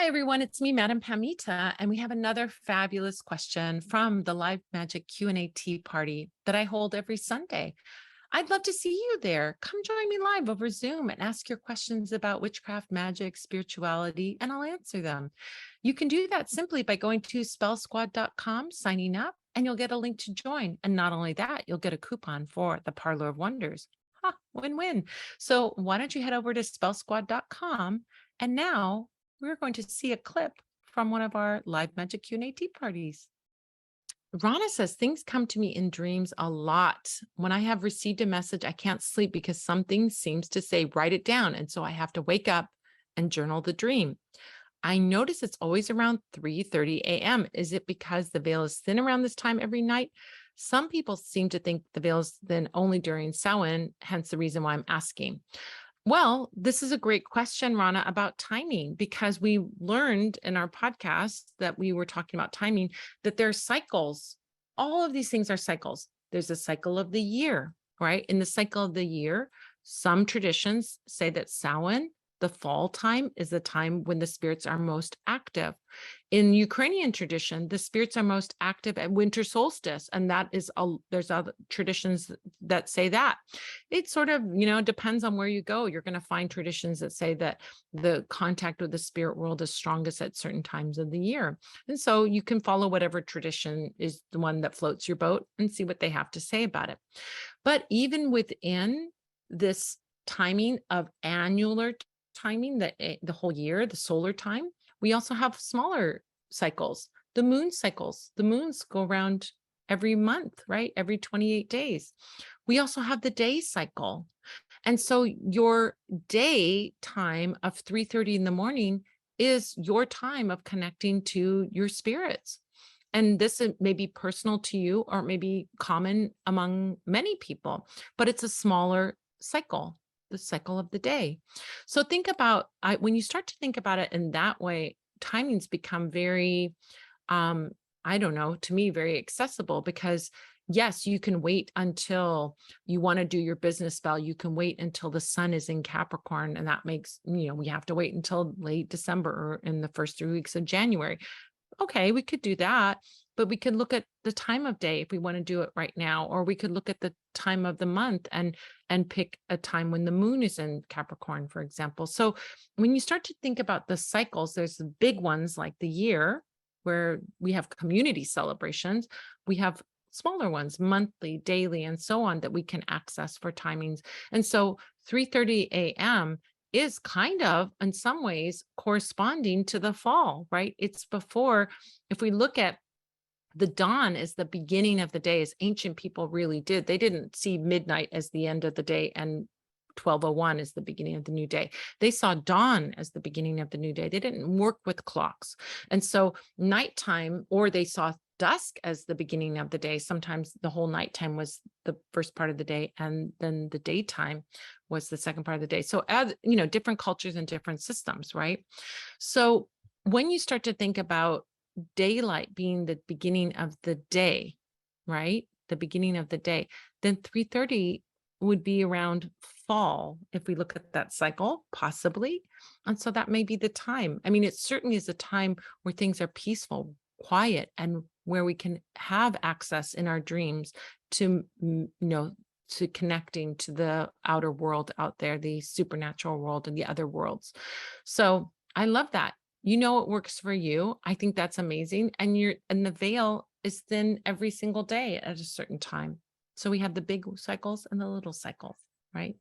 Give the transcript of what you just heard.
Hi, everyone. It's me, Madam Pamita, and we have another fabulous question from the Live Magic Q&A Tea Party that I hold every Sunday. I'd love to see you there. Come join me live over Zoom and ask your questions about witchcraft, magic, spirituality, and I'll answer them. You can do that simply by going to spellsquad.com, signing up, and you'll get a link to join. And not only that, you'll get a coupon for the Parlor of Wonders. Win-win. So why don't you head over to spellsquad.com, and now we're going to see a clip from one of our live magic Q&A tea parties. Rana says, things come to me in dreams a lot. When I have received a message, I can't sleep because something seems to say, write it down. And so I have to wake up and journal the dream. I notice it's always around 3:30 a.m. Is it because the veil is thin around this time every night? Some people seem to think the veil is thin only during Samhain, hence the reason why I'm asking. Well, this is a great question, Rana, about timing, because we learned in our podcast that we were talking about timing, that there are cycles. All of these things are cycles. There's a cycle of the year, right? In the cycle of the year, some traditions say that Samhain, the fall time, is the time when the spirits are most active. In Ukrainian tradition, the spirits are most active at winter solstice, and that is there's other traditions that say that. It sort of, depends on where you go. You're going to find traditions that say that the contact with the spirit world is strongest at certain times of the year. And so you can follow whatever tradition is the one that floats your boat and see what they have to say about it. But even within this timing of annular timing, the whole year, the solar time, we also have smaller cycles, the moon cycles. The moons go around every month, right? Every 28 days. We also have the day cycle. And so your day time of 3:30 in the morning is your time of connecting to your spirits. And this may be personal to you, or it may be common among many people, but it's a smaller cycle, the cycle of the day. So think about, when you start to think about it in that way, timings become very, I don't know, to me, very accessible, because yes, you can wait until you want to do your business spell. You can wait until the sun is in Capricorn, and that makes, we have to wait until late December or in the first 3 weeks of January. Okay, we could do that, but we could look at the time of day if we want to do it right now, or we could look at the time of the month and pick a time when the moon is in Capricorn, for example. So when you start to think about the cycles, there's the big ones like the year, where we have community celebrations. We have smaller ones, monthly, daily, and so on, that we can access for timings. And so 3:30 a.m. is kind of, in some ways, corresponding to the fall, right? It's before, if we look at the dawn as the beginning of the day, as ancient people really did. They didn't see midnight as the end of the day and 12:01 as the beginning of the new day. They saw dawn as the beginning of the new day. They didn't work with clocks. And so nighttime, or they saw dusk as the beginning of the day. Sometimes the whole nighttime was the first part of the day, and then the daytime was the second part of the day. So as different cultures and different systems, right? So when you start to think about daylight being the beginning of the day, right? The beginning of the day, then 3:30 would be around fall, if we look at that cycle, possibly. And so that may be the time. I mean, it certainly is a time where things are peaceful, quiet, and where we can have access in our dreams to, to connecting to the outer world out there, the supernatural world and the other worlds. So I love that. It works for you. I think that's amazing. And the veil is thin every single day at a certain time. So we have the big cycles and the little cycles, right?